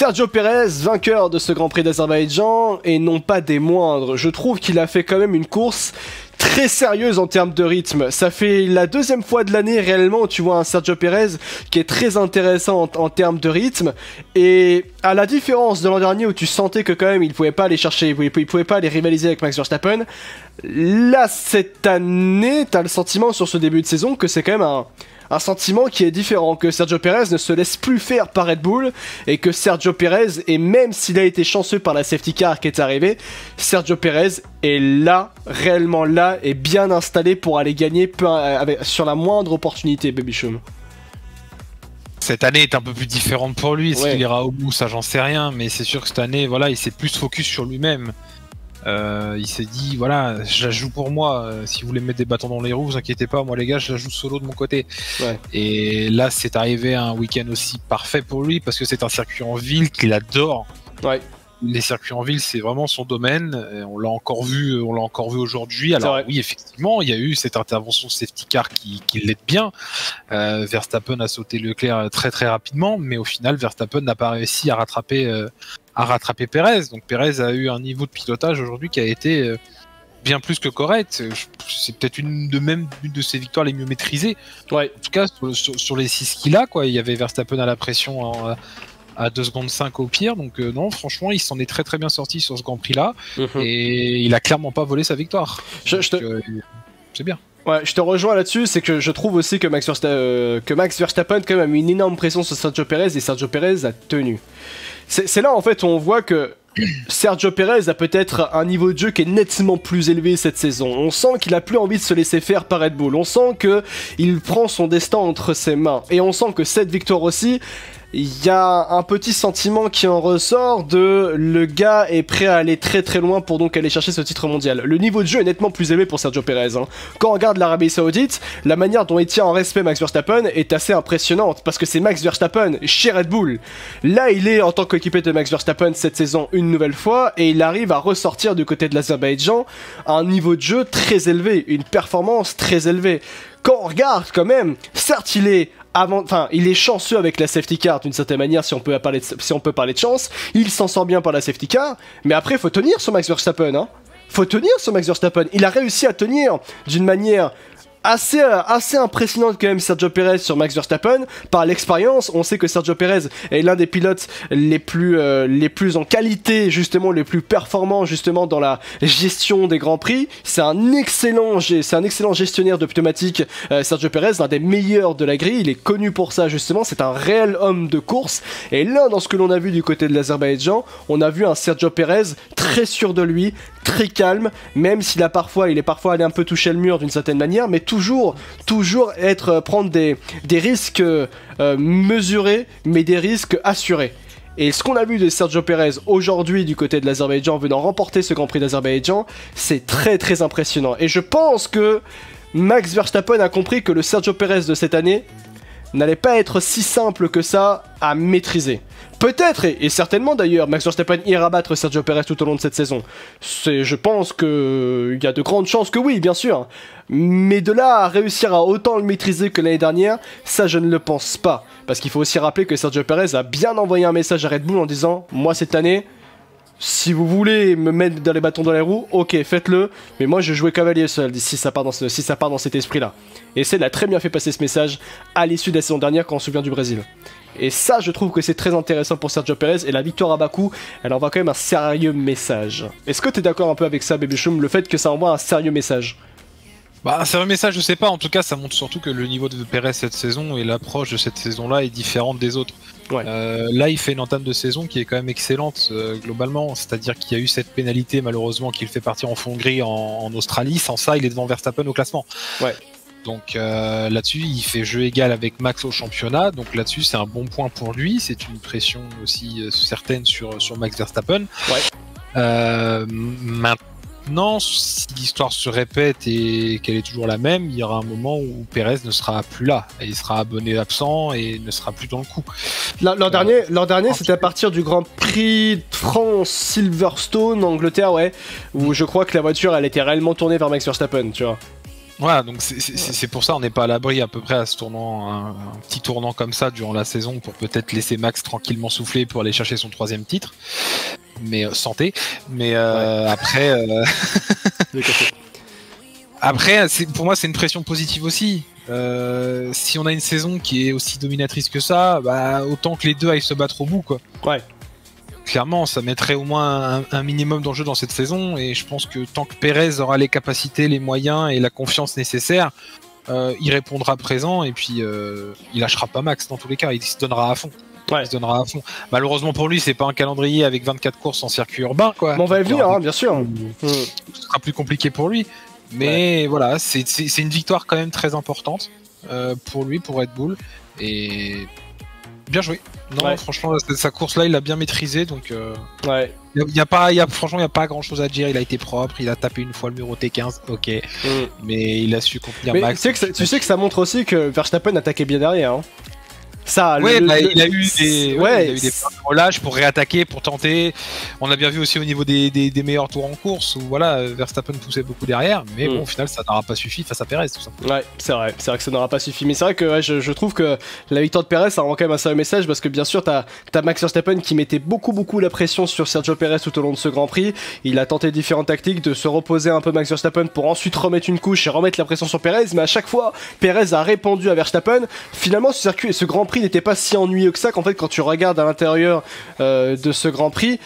Sergio Pérez, vainqueur de ce Grand Prix d'Azerbaïdjan, et non pas des moindres. Je trouve qu'il a fait quand même une course très sérieuse en termes de rythme. Ça fait la deuxième fois de l'année réellement où tu vois un Sergio Pérez qui est très intéressant en termes de rythme. Et à la différence de l'an dernier où tu sentais que quand même il pouvait pas aller chercher, il pouvait pas aller rivaliser avec Max Verstappen. Là cette année, t'as le sentiment sur ce début de saison que c'est quand même un sentiment qui est différent, que Sergio Pérez ne se laisse plus faire par Red Bull, et que Sergio Pérez, et même s'il a été chanceux par la safety car qui est arrivée, Sergio Pérez est là, réellement là, et bien installé pour aller gagner sur la moindre opportunité, Baby Chum. Cette année est un peu plus différente pour lui, est-ce qu'il ira au bout, ça j'en sais rien, mais c'est sûr que cette année, voilà, il s'est plus focus sur lui-même. Il s'est dit voilà, je la joue pour moi, si vous voulez mettre des bâtons dans les roues, vous inquiétez pas, moi les gars je la joue solo de mon côté. Et là c'est arrivé un week-end aussi parfait pour lui parce que c'est un circuit en ville qu'il adore. Les circuits en ville c'est vraiment son domaine, et on l'a encore vu aujourd'hui. Alors oui effectivement il y a eu cette intervention safety car qui l'aide bien. Verstappen a sauté Leclerc très très rapidement, mais au final Verstappen n'a pas réussi à rattraper Pérez. Donc Pérez a eu un niveau de pilotage aujourd'hui qui a été bien plus que correct. C'est peut-être une de ses victoires les mieux maîtrisées. En tout cas sur les 6 qu'il a, quoi. Il y avait Verstappen à la pression à 2 secondes 5 au pire. Donc non, franchement, il s'en est très très bien sorti sur ce Grand Prix là. Et il a clairement pas volé sa victoire. C'est bien. Ouais, je te rejoins là-dessus, c'est que je trouve aussi que Max Verstappen quand même a mis une énorme pression sur Sergio Pérez et Sergio Pérez a tenu. C'est là en fait où on voit que Sergio Pérez a peut-être un niveau de jeu qui est nettement plus élevé cette saison. On sent qu'il a plus envie de se laisser faire par Red Bull. On sent qu'il prend son destin entre ses mains. Et on sent que cette victoire aussi, il y a un petit sentiment qui en ressort de le gars est prêt à aller très très loin pour donc aller chercher ce titre mondial. Le niveau de jeu est nettement plus élevé pour Sergio Pérez. Quand on regarde l'Arabie Saoudite, la manière dont il tient en respect Max Verstappen est assez impressionnante parce que c'est Max Verstappen chez Red Bull. Là, il est en tant qu'équipier de Max Verstappen cette saison une nouvelle fois et il arrive à ressortir du côté de l'Azerbaïdjan un niveau de jeu très élevé, une performance très élevée. Quand on regarde quand même, certes il est chanceux avec la safety car d'une certaine manière si on peut parler de chance, il s'en sort bien par la safety car, mais après faut tenir sur Max Verstappen, hein. Faut tenir sur Max Verstappen, il a réussi à tenir d'une manière assez impressionnante quand même Sergio Pérez sur Max Verstappen. Par l'expérience, on sait que Sergio Pérez est l'un des pilotes les plus en qualité, justement les plus performants justement dans la gestion des grands prix. C'est un excellent gestionnaire de pneumatiques, Sergio Pérez, l'un des meilleurs de la grille. Il est connu pour ça justement. C'est un réel homme de course. Et là, dans ce que l'on a vu du côté de l'Azerbaïdjan, on a vu un Sergio Pérez très sûr de lui, très calme, même s'il est parfois allé un peu toucher le mur d'une certaine manière, mais toujours prendre des risques mesurés, mais des risques assurés. Et ce qu'on a vu de Sergio Pérez aujourd'hui du côté de l'Azerbaïdjan venant remporter ce Grand Prix d'Azerbaïdjan, c'est très très impressionnant. Et je pense que Max Verstappen a compris que le Sergio Pérez de cette année n'allait pas être si simple que ça à maîtriser. Peut-être, et certainement d'ailleurs, Max Verstappen ira battre Sergio Pérez tout au long de cette saison. Je pense qu'il y a de grandes chances que oui, bien sûr. Mais de là à réussir à autant le maîtriser que l'année dernière, ça je ne le pense pas. Parce qu'il faut aussi rappeler que Sergio Pérez a bien envoyé un message à Red Bull en disant « Moi cette année, si vous voulez me mettre dans les bâtons dans les roues, ok, faites-le, mais moi je jouais cavalier seul, si ça part dans cet esprit-là. » Et c'est, il a très bien fait passer ce message à l'issue de la saison dernière quand on se souvient du Brésil. Et ça, je trouve que c'est très intéressant pour Sergio Pérez, et la victoire à Bakou, elle envoie quand même un sérieux message. Est-ce que t'es d'accord un peu avec ça, Baby Choum, le fait que ça envoie un sérieux message? Bah, un sérieux message, je sais pas, en tout cas ça montre surtout que le niveau de Pérez cette saison et l'approche de cette saison-là est différente des autres. Là, il fait une entame de saison qui est quand même excellente globalement, c'est-à-dire qu'il y a eu cette pénalité malheureusement qu'il fait partir en fond gris en Australie, sans ça il est devant Verstappen au classement. Donc là-dessus, il fait jeu égal avec Max au championnat, donc là-dessus c'est un bon point pour lui, c'est une pression aussi certaine sur Max Verstappen. Maintenant, si l'histoire se répète et qu'elle est toujours la même, il y aura un moment où Pérez ne sera plus là, et il sera abonné absent et ne sera plus dans le coup. L'an dernier c'était à partir du Grand Prix de France Silverstone, Angleterre, où je crois que la voiture elle était réellement tournée vers Max Verstappen, tu vois. Voilà, donc c'est pour ça on n'est pas à l'abri à peu près à ce tournant, un petit tournant comme ça durant la saison pour peut-être laisser Max tranquillement souffler pour aller chercher son 3e titre. Mais santé. Mais après, après, pour moi c'est une pression positive aussi. Si on a une saison qui est aussi dominatrice que ça, bah autant que les deux aillent se battre au bout, quoi. Ouais. Clairement, ça mettrait au moins un minimum d'enjeu dans cette saison, et je pense que tant que Pérez aura les capacités, les moyens et la confiance nécessaire, il répondra présent, et puis il lâchera pas Max dans tous les cas, il se donnera à fond. Ouais. Il se donnera à fond. Malheureusement pour lui, c'est pas un calendrier avec 24 courses en circuit urbain, quoi. Mais on va y venir, hein, bien sûr. Ce sera plus compliqué pour lui, mais voilà, c'est une victoire quand même très importante pour lui, pour Red Bull, et bien joué. Non, franchement, sa course-là, il l'a bien maîtrisé, donc franchement, il n'y a pas grand-chose à dire. Il a été propre, il a tapé une fois le mur au T15, ok, mais il a su contenir Max. Tu sais que ça montre aussi que Verstappen attaquait bien derrière. Hein. Ça, il a eu des relâches pour réattaquer, pour tenter. On a bien vu aussi au niveau des meilleurs tours en course où voilà, Verstappen poussait beaucoup derrière, mais bon, au final ça n'aura pas suffi face à Perez, tout simplement. Ouais, c'est vrai que ça n'aura pas suffi, mais c'est vrai que je trouve que la victoire de Perez ça rend quand même un sérieux message, parce que bien sûr t'as Max Verstappen qui mettait beaucoup la pression sur Sergio Perez tout au long de ce Grand Prix. Il a tenté différentes tactiques de se reposer un peu Max Verstappen pour ensuite remettre une couche et remettre la pression sur Perez, mais à chaque fois Perez a répondu à Verstappen. Finalement ce Grand Prix n'était pas si ennuyeux que ça, qu'en fait quand tu regardes à l'intérieur de ce Grand Prix,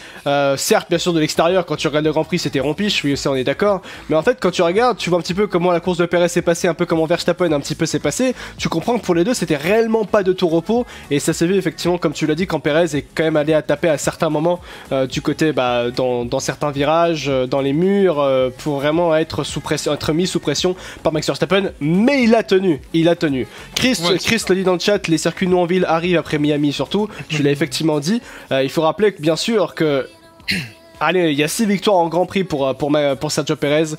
certes bien sûr de l'extérieur quand tu regardes le Grand Prix c'était rompiche, oui ça on est d'accord, mais en fait quand tu regardes tu vois un petit peu comment la course de Perez s'est passée, un peu comment Verstappen un petit peu s'est passé, tu comprends que pour les deux c'était réellement pas de tout repos, et ça s'est vu effectivement comme tu l'as dit quand Perez est quand même allé à taper à certains moments du côté dans certains virages, dans les murs, pour vraiment être mis sous pression par Max Verstappen, mais il a tenu. Chris le dit dans le chat, les circuits non en ville arrivent après Miami surtout, tu l'as effectivement dit. Il faut rappeler que bien sûr que allez, il y a 6 victoires en Grand Prix pour Sergio Perez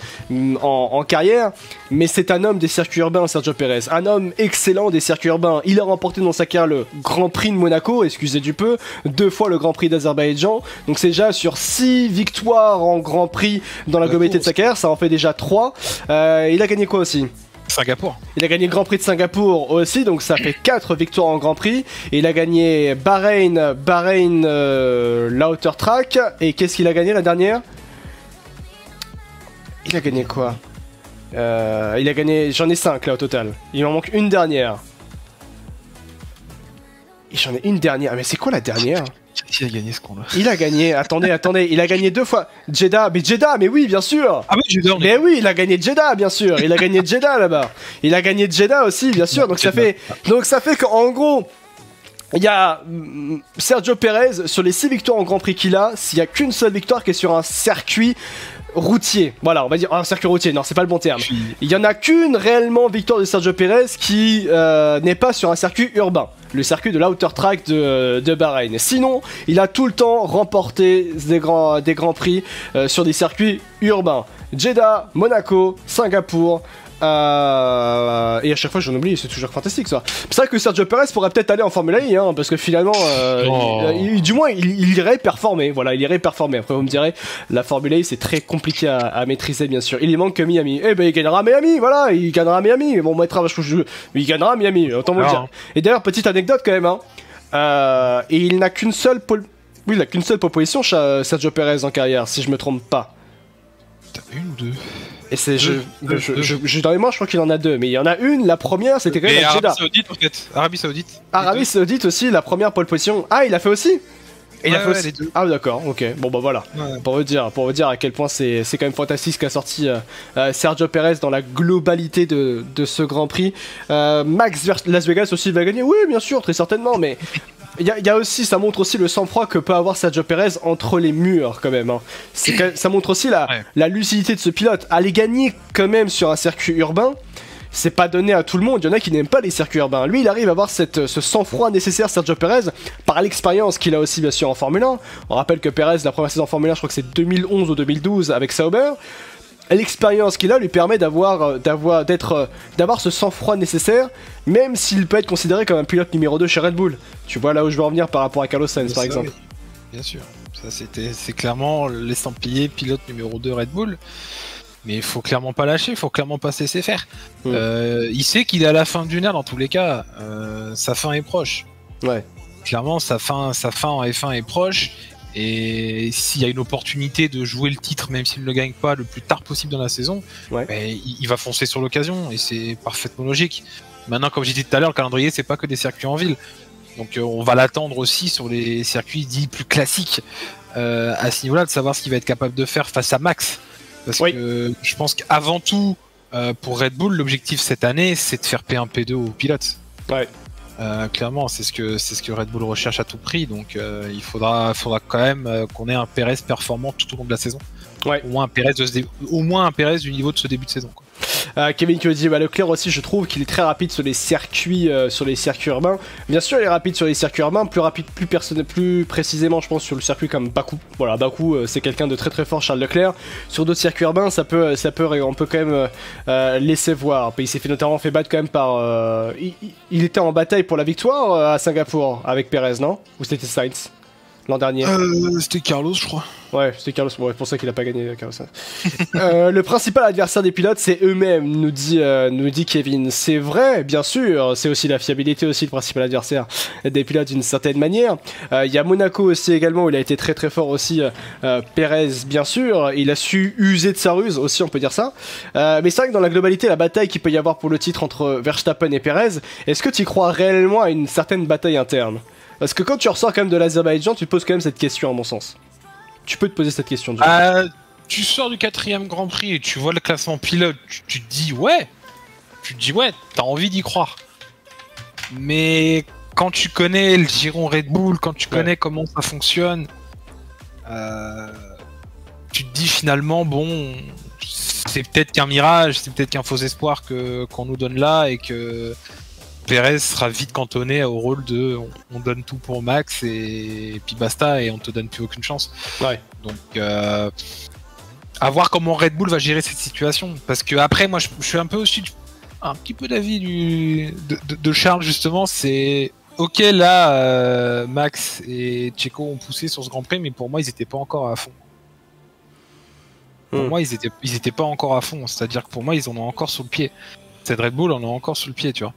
en carrière, mais c'est un homme des circuits urbains, Sergio Perez, un homme excellent des circuits urbains. Il a remporté dans sa carrière le Grand Prix de Monaco, excusez du peu, 2 fois le Grand Prix d'Azerbaïdjan, donc c'est déjà sur 6 victoires en Grand Prix dans la globalité de sa carrière, ça en fait déjà 3. Il a gagné quoi aussi ? Singapour. Il a gagné le Grand Prix de Singapour aussi, donc ça fait 4 victoires en Grand Prix. Et il a gagné Bahreïn, l'Outer Track. Et qu'est-ce qu'il a gagné la dernière ? Il a gagné quoi ? Il a gagné... J'en ai 5 là au total. Il m'en manque une dernière. Et j'en ai une dernière. Mais c'est quoi la dernière ? Il a gagné ce con là. Il a gagné, attendez, il a gagné 2 fois. Jeddah, mais oui, bien sûr. Ah oui, Jeddah. Mais oui, il a gagné Jeddah, bien sûr. Il a gagné Jeddah là-bas. Il a gagné Jeddah aussi, bien sûr. Donc ça fait qu'en gros, il y a Sergio Perez sur les 6 victoires en Grand Prix qu'il a, s'il y a qu'une seule victoire qui est sur un circuit routier, voilà, on va dire un circuit routier, non c'est pas le bon terme. Il y en a qu'une réellement victoire de Sergio Perez qui n'est pas sur un circuit urbain, le circuit de l'Outer Track de Bahreïn. Sinon, il a tout le temps remporté des grands prix sur des circuits urbains. Jeddah, Monaco, Singapour. Et à chaque fois j'en oublie, c'est toujours fantastique ça. C'est vrai que Sergio Perez pourrait peut-être aller en Formule E, hein, parce que finalement du moins il irait performer. Voilà, il irait performer. Après vous me direz, la Formule E c'est très compliqué à maîtriser bien sûr. Il y manque que Miami. Eh ben il gagnera Miami, voilà, il gagnera Miami. Bon, il gagnera Miami, autant vous le dire. Et d'ailleurs petite anecdote quand même, hein. Et il n'a qu'une seule pole position Sergio Perez en carrière, si je me trompe pas. T'as une ou deux? Et c'est dans les mains, je crois qu'il en a 2, mais il y en a une, la première c'était quand même à Jeddah. Arabie Saoudite. Arabie Saoudite aussi, la première pole position. Ah, il a fait aussi. Et il a fait aussi... les deux. Ah d'accord, ok. Bon bah voilà. Ouais. Pour vous dire à quel point c'est quand même fantastique ce qu'a sorti Sergio Perez dans la globalité de ce Grand Prix. Max Las Vegas aussi va gagner. Oui, bien sûr, très certainement, mais il y a aussi, ça montre aussi le sang-froid que peut avoir Sergio Perez entre les murs quand même. Hein. Ça montre aussi la lucidité de ce pilote. Aller gagner quand même sur un circuit urbain, c'est pas donné à tout le monde, il y en a qui n'aiment pas les circuits urbains. Lui, il arrive à avoir ce sang-froid nécessaire, Sergio Perez, par l'expérience qu'il a aussi bien sûr en Formule 1. On rappelle que Perez, la première saison en Formule 1, je crois que c'est 2011 ou 2012 avec Sauber. L'expérience qu'il a lui permet d'avoir ce sang-froid nécessaire, même s'il peut être considéré comme un pilote numéro 2 chez Red Bull. Tu vois là où je veux en venir par rapport à Carlos Sainz par exemple. Oui. Bien sûr, ça c'est clairement l'estampillé pilote numéro 2 Red Bull. mais il faut clairement pas lâcher, il faut clairement pas se laisser faire. Il sait qu'il est à la fin d'une ère dans tous les cas, sa fin est proche. Ouais. Clairement, sa fin en F1 est proche, et s'il y a une opportunité de jouer le titre, même s'il ne le gagne pas le plus tard possible dans la saison, il va foncer sur l'occasion, et c'est parfaitement logique. Maintenant, comme j'ai dit tout à l'heure, le calendrier, c'est pas que des circuits en ville. Donc on va l'attendre aussi sur les circuits dits plus classiques, à ce niveau-là, de savoir ce qu'il va être capable de faire face à Max. Parce que je pense qu'avant tout, pour Red Bull, l'objectif cette année, c'est de faire P1, P2 aux pilotes. Ouais. Clairement, c'est ce que Red Bull recherche à tout prix. Donc il faudra quand même qu'on ait un Pérez performant tout au long de la saison. Ouais. Au moins un Pérez du niveau de ce début de saison, quoi. Kevin qui me dit Leclerc aussi, je trouve qu'il est très rapide sur les circuits urbains. Bien sûr, il est rapide sur les circuits urbains, plus précisément, je pense, sur le circuit comme Bakou. Voilà, Bakou, c'est quelqu'un de très très fort, Charles Leclerc. Sur d'autres circuits urbains, on peut quand même laisser voir. Il s'est notamment fait battre quand même par. Il était en bataille pour la victoire à Singapour avec Perez, non? Ou c'était Sainz l'an dernier? C'était Carlos, je crois. Ouais, c'était Carlos, bon, c'est pour ça qu'il a pas gagné, Carlos. Le principal adversaire des pilotes, c'est eux-mêmes, nous dit Kevin. C'est vrai, bien sûr, c'est aussi la fiabilité aussi le principal adversaire des pilotes d'une certaine manière. Il y a Monaco aussi également, où il a été très très fort aussi, Perez, bien sûr. Il a su user de sa ruse aussi, on peut dire ça. Mais c'est vrai que dans la globalité, la bataille qu'il peut y avoir pour le titre entre Verstappen et Perez, est-ce que tu crois réellement à une certaine bataille interne? Parce que quand tu ressors quand même de l'Azerbaïdjan, tu te poses quand même cette question, à mon sens. Tu peux te poser cette question. Tu sors du 4ème Grand Prix et tu vois le classement pilote, tu te dis ouais, t'as envie d'y croire. Mais quand tu connais le giron Red Bull, quand tu connais comment ça fonctionne, tu te dis finalement bon, c'est peut-être qu'un mirage, c'est peut-être qu'un faux espoir qu'on nous donne là, et que Perez sera vite cantonné au rôle de on donne tout pour Max et puis basta, et on te donne plus aucune chance. Ouais. Donc à voir comment Red Bull va gérer cette situation, parce que après moi je suis un peu aussi un petit peu d'avis de Charles justement. C'est ok là, Max et Checo ont poussé sur ce Grand Prix, mais pour moi ils étaient pas encore à fond. Pour moi ils étaient pas encore à fond, c'est-à-dire que pour moi ils en ont encore sous le pied. Cette Red Bull en a encore sous le pied, tu vois.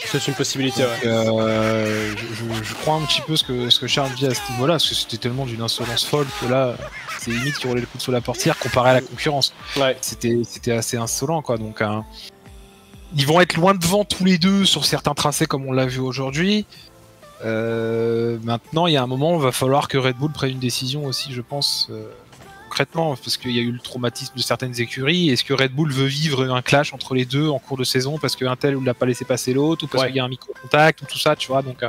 C'est une possibilité. Donc, je crois un petit peu ce que Charles dit à ce niveau-là, parce que c'était tellement d'une insolence folle que là, c'est limite qui roulait le coude sous la portière comparé à la concurrence. Ouais. C'était assez insolent, quoi. Donc, ils vont être loin devant tous les deux sur certains tracés, comme on l'a vu aujourd'hui. Maintenant, il y a un moment, il va falloir que Red Bull prenne une décision aussi, je pense. Concrètement, parce qu'il y a eu le traumatisme de certaines écuries. Est-ce que Red Bull veut vivre un clash entre les deux en cours de saison parce qu'un tel ne l'a pas laissé passer l'autre, ou parce qu'il y a un micro-contact, ou tout ça, tu vois. Donc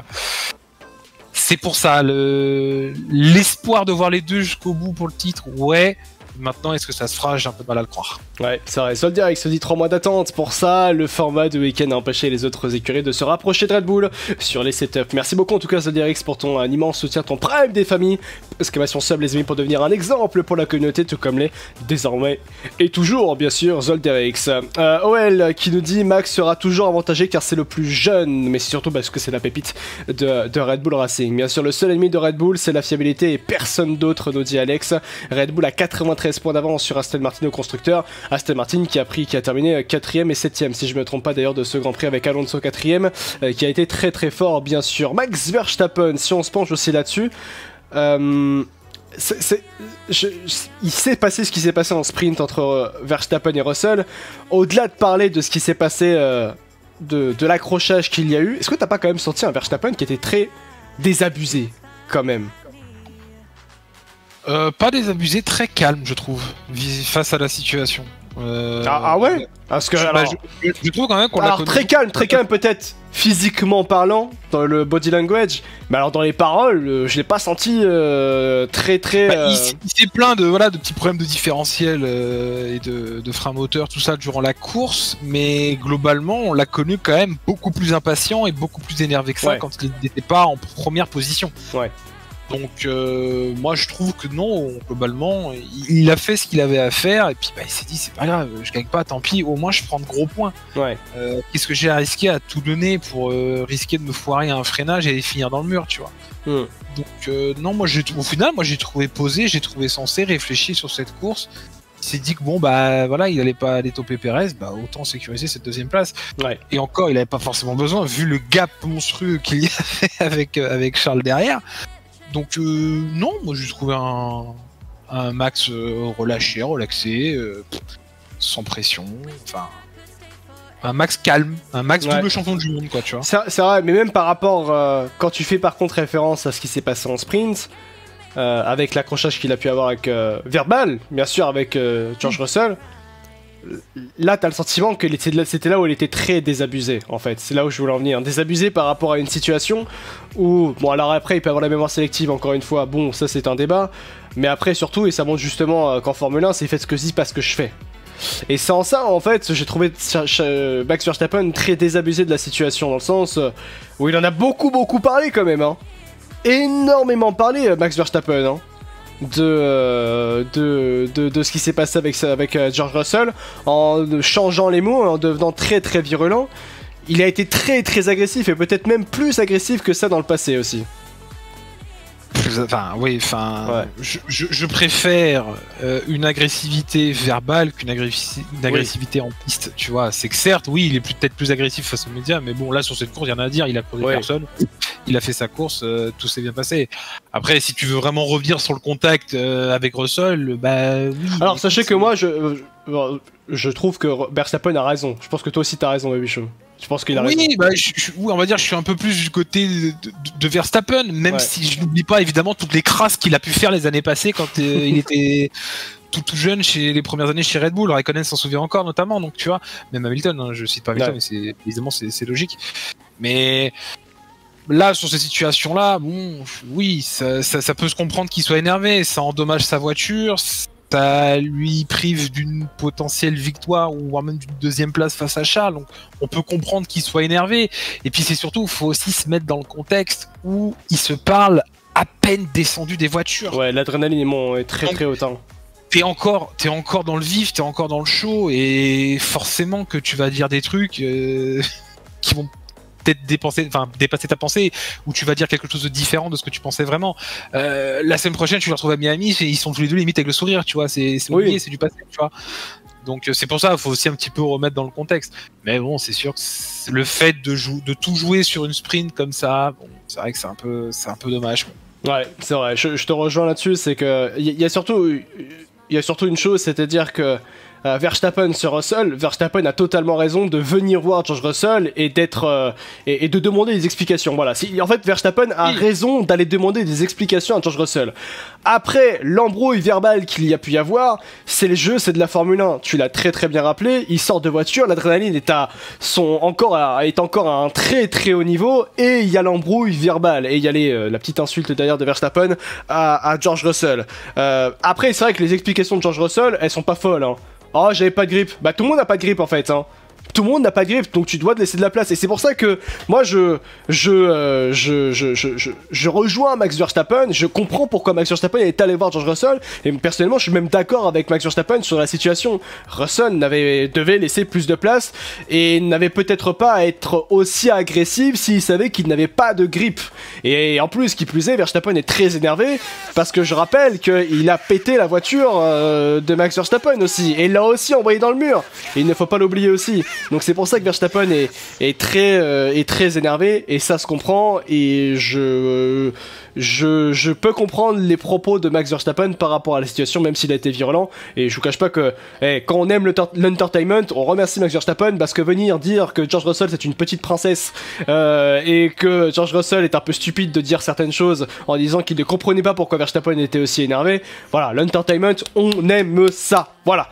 c'est pour ça l'espoir de voir les deux jusqu'au bout pour le titre. Ouais. Maintenant, est-ce que ça se fera? J'ai un peu de mal à le croire. Ouais, c'est vrai. Soldier se dit 3 mois d'attente. Pour ça, le format de week-end a empêché les autres écuries de se rapprocher de Red Bull sur les setups. Merci beaucoup en tout cas, Soldier pour ton immense soutien, ton prime des familles. Exclamation sub, les amis, pour devenir un exemple pour la communauté, tout comme les désormais et toujours, bien sûr, Zolderix. OL qui nous dit Max sera toujours avantagé car c'est le plus jeune, mais c'est surtout parce que c'est la pépite de Red Bull Racing. Bien sûr, le seul ennemi de Red Bull, c'est la fiabilité et personne d'autre, nous dit Alex. Red Bull a 93 points d'avance sur Aston Martin au constructeur. Aston Martin qui a terminé 4ème et 7ème, si je me trompe pas d'ailleurs, de ce Grand Prix, avec Alonso 4ème, qui a été très très fort, bien sûr. Max Verstappen, si on se penche aussi là-dessus, il s'est passé ce qui s'est passé en sprint entre Verstappen et Russell. Au-delà de parler de ce qui s'est passé, de l'accrochage qu'il y a eu, est-ce que t'as pas quand même senti un Verstappen qui était très désabusé, quand même? Pas désabusé, très calme, je trouve, face à la situation. Ah ouais? Parce que je trouve quand même qu'on l'a connu. Très calme peut-être physiquement parlant, dans le body language, mais alors dans les paroles, je l'ai pas senti très. Il s'est plein de petits problèmes de différentiel et de frein moteur, tout ça durant la course, mais globalement on l'a connu quand même beaucoup plus impatient et beaucoup plus énervé que ça quand il n'était pas en première position. Ouais. Donc moi je trouve que non, globalement il a fait ce qu'il avait à faire, et puis il s'est dit c'est pas grave, je gagne pas, tant pis, au moins je prends de gros points. Ouais. Qu'est-ce que j'ai à risquer à tout donner pour risquer de me foirer à un freinage et finir dans le mur, tu vois. Donc non, au final j'ai trouvé posé, j'ai trouvé sensé, réfléchi sur cette course. il s'est dit que bon bah voilà, il allait pas aller toper Perez, bah autant sécuriser cette deuxième place. Ouais. Et encore, il avait pas forcément besoin vu le gap monstrueux qu'il y avait avec Charles derrière. Donc non, moi j'ai trouvé un Max relâché, relaxé, sans pression, enfin un Max calme, un Max double champion du monde, quoi, tu vois. C'est vrai, mais même par rapport, quand tu fais par contre référence à ce qui s'est passé en sprint, avec l'accrochage qu'il a pu avoir avec Verbal, bien sûr avec George Russell, là t'as le sentiment que c'était là où il était très désabusé, en fait. C'est là où je voulais en venir. Désabusé par rapport à une situation où, bon alors après il peut avoir la mémoire sélective, encore une fois, bon ça c'est un débat, mais après surtout, et ça montre justement qu'en Formule 1 c'est fait ce que je dis, pas ce que je fais. Et sans ça, en fait, j'ai trouvé Max Verstappen très désabusé de la situation, dans le sens où il en a beaucoup parlé quand même, hein. Énormément parlé, Max Verstappen, hein, de ce qui s'est passé avec George Russell, en changeant les mots, en devenant très virulent. Il a été très agressif, et peut-être même plus agressif que ça dans le passé aussi. Enfin, oui, enfin, ouais. Je préfère une agressivité verbale qu'une agressivité en piste, tu vois. C'est que certes, oui, il est peut-être plus agressif face aux médias, mais bon, là, sur cette course, il y en a à dire, il a creusé personne, il a fait sa course, tout s'est bien passé. Après, si tu veux vraiment revenir sur le contact avec Russell, bah oui. Alors, sachez que moi, je trouve que Verstappen a raison. Je pense que toi aussi, t'as raison, Babichon. Je pense qu'il a raison. Oui, bah, on va dire je suis un peu plus du côté de Verstappen, même si je n'oublie pas évidemment toutes les crasses qu'il a pu faire les années passées quand il était tout jeune, chez les premières années chez Red Bull. Raikkonen s'en souvient encore notamment, donc tu vois, même Hamilton, hein, je cite pas Hamilton, mais évidemment c'est logique. Mais là, sur ces situations-là, bon, oui, ça peut se comprendre qu'il soit énervé, ça endommage sa voiture, ça lui prive d'une potentielle victoire ou voire même d'une deuxième place face à Charles, donc on peut comprendre qu'il soit énervé. Et puis c'est surtout, il faut aussi se mettre dans le contexte où il se parle à peine descendu des voitures. Ouais, l'adrénaline est très haute. Hein. T'es encore dans le vif, t'es encore dans le chaud, et forcément que tu vas dire des trucs qui vont peut-être dépasser ta pensée, ou tu vas dire quelque chose de différent de ce que tu pensais vraiment. La semaine prochaine, tu les retrouves à Miami, et ils sont tous les deux limite avec le sourire, tu vois, c'est oublié, c'est du passé, tu vois. Donc c'est pour ça, il faut aussi un petit peu remettre dans le contexte. Mais bon, c'est sûr que le fait de tout jouer sur une sprint comme ça, bon, c'est vrai que c'est un peu dommage. Ouais, c'est vrai, je te rejoins là-dessus, c'est que il y a surtout une chose, c'est-à-dire que Verstappen sur Russell, Verstappen a totalement raison de venir voir George Russell et d'être et de demander des explications. Voilà, en fait Verstappen a raison d'aller demander des explications à George Russell. Après l'embrouille verbale qu'il y a pu y avoir, c'est le jeu, c'est de la Formule 1. Tu l'as très bien rappelé, il sort de voiture, l'adrénaline est encore à un très haut niveau, et il y a l'embrouille verbale, et il y a la petite insulte d'ailleurs de Verstappen à George Russell. Après c'est vrai que les explications de George Russell, elles sont pas folles, hein. Oh, j'avais pas de grip. Bah, tout le monde n'a pas de grip en fait, hein. Tout le monde n'a pas de grip, donc tu dois te laisser de la place. Et c'est pour ça que moi je rejoins Max Verstappen. Je comprends pourquoi Max Verstappen est allé voir George Russell. Et personnellement, je suis même d'accord avec Max Verstappen sur la situation. Russell devait laisser plus de place et n'avait peut-être pas à être aussi agressif s'il savait qu'il n'avait pas de grip. Et en plus, qui plus est, Verstappen est très énervé parce que je rappelle qu'il a pété la voiture de Max Verstappen aussi. Et il l'a aussi envoyé dans le mur. Et il ne faut pas l'oublier aussi. Donc c'est pour ça que Verstappen est très énervé, et ça se comprend, et je peux comprendre les propos de Max Verstappen par rapport à la situation, même s'il a été virulent. Et je vous cache pas que quand on aime l'entertainment, on remercie Max Verstappen, parce que venir dire que George Russell c'est une petite princesse et que George Russell est un peu stupide de dire certaines choses en disant qu'il ne comprenait pas pourquoi Verstappen était aussi énervé, voilà, l'entertainment, on aime ça. Voilà,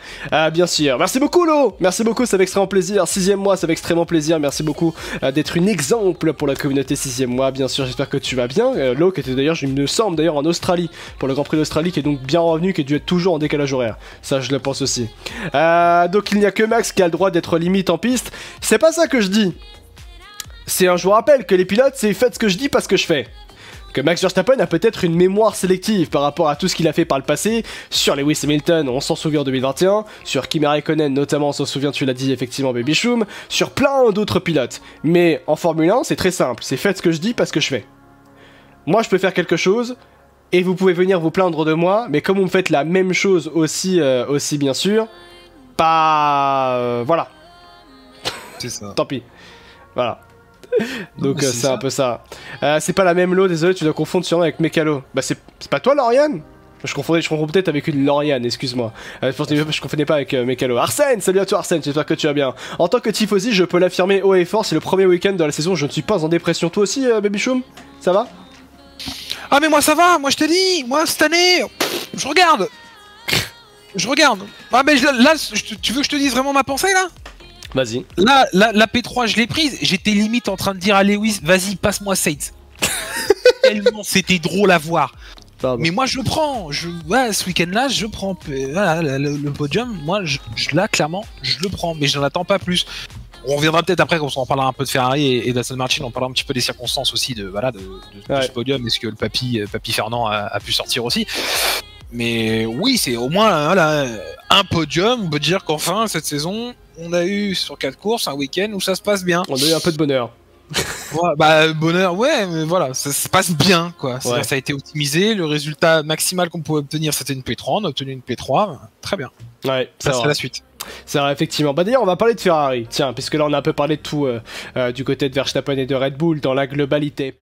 bien sûr. Merci beaucoup Lo, merci beaucoup, ça fait extrêmement plaisir. 6ème mois, ça fait extrêmement plaisir. Merci beaucoup d'être une exemple pour la communauté 6ème mois. Bien sûr, j'espère que tu vas bien. Lo, qui était d'ailleurs, il me semble d'ailleurs en Australie, pour le Grand Prix d'Australie, qui est donc bien revenu, qui a dû être toujours en décalage horaire. Ça, je le pense aussi. Donc il n'y a que Max qui a le droit d'être limite en piste. C'est pas ça que je dis. Je vous rappelle que les pilotes, c'est faites ce que je dis, pas ce que je fais. Que Max Verstappen a peut-être une mémoire sélective par rapport à tout ce qu'il a fait par le passé, sur Lewis Hamilton, on s'en souvient en 2021, sur Kimi Raikkonen notamment, on s'en souvient, tu l'as dit effectivement Baby Choum, sur plein d'autres pilotes. Mais en Formule 1, c'est très simple, c'est faites ce que je dis, pas ce que je fais. Moi je peux faire quelque chose, et vous pouvez venir vous plaindre de moi, mais comme vous me faites la même chose aussi, aussi bien sûr, voilà. C'est ça. Tant pis. Voilà. Non, Donc mais c'est un peu ça. C'est pas la même lot, désolé, tu dois confondre sûrement avec Mekalo. Bah c'est pas toi Lauriane? Je confonds peut-être avec une Lauriane, excuse-moi. Je confondais pas avec Mekalo. Arsène, salut à toi Arsène, j'espère que tu vas bien. En tant que tifosi, je peux l'affirmer haut et fort, c'est le premier week-end de la saison, je ne suis pas en dépression. Toi aussi, Baby Choum? Ça va? Ah mais moi ça va, moi je te dis, moi cette année, je regarde. Ah mais là, tu veux que je te dise vraiment ma pensée là? Vas-y. Là, la P3 je l'ai prise, j'étais limite en train de dire à Lewis, vas-y passe-moi Saints. Tellement c'était drôle à voir. Pardon. Mais moi je prends, ouais, ce week-end là je prends voilà, le podium, moi là clairement je le prends, mais je n'en attends pas plus. On reviendra peut-être après quand on parlera un peu de Ferrari et d'Aston Martin, on parlera un petit peu des circonstances aussi de ce podium, est-ce que le papy Fernand a pu sortir aussi. Mais oui, c'est au moins voilà, un podium, on peut dire qu'enfin cette saison, on a eu sur 4 courses un week-end où ça se passe bien. On a eu un peu de bonheur. Ouais, bah bonheur, ouais, mais voilà, ça se passe bien quoi. Ouais. Ça a été optimisé, le résultat maximal qu'on pouvait obtenir c'était une P3, on a obtenu une P3, très bien. Ouais, ça c'est la suite. C'est vrai, effectivement. Bah d'ailleurs, on va parler de Ferrari, tiens, puisque là on a un peu parlé de tout du côté de Verstappen et de Red Bull dans la globalité.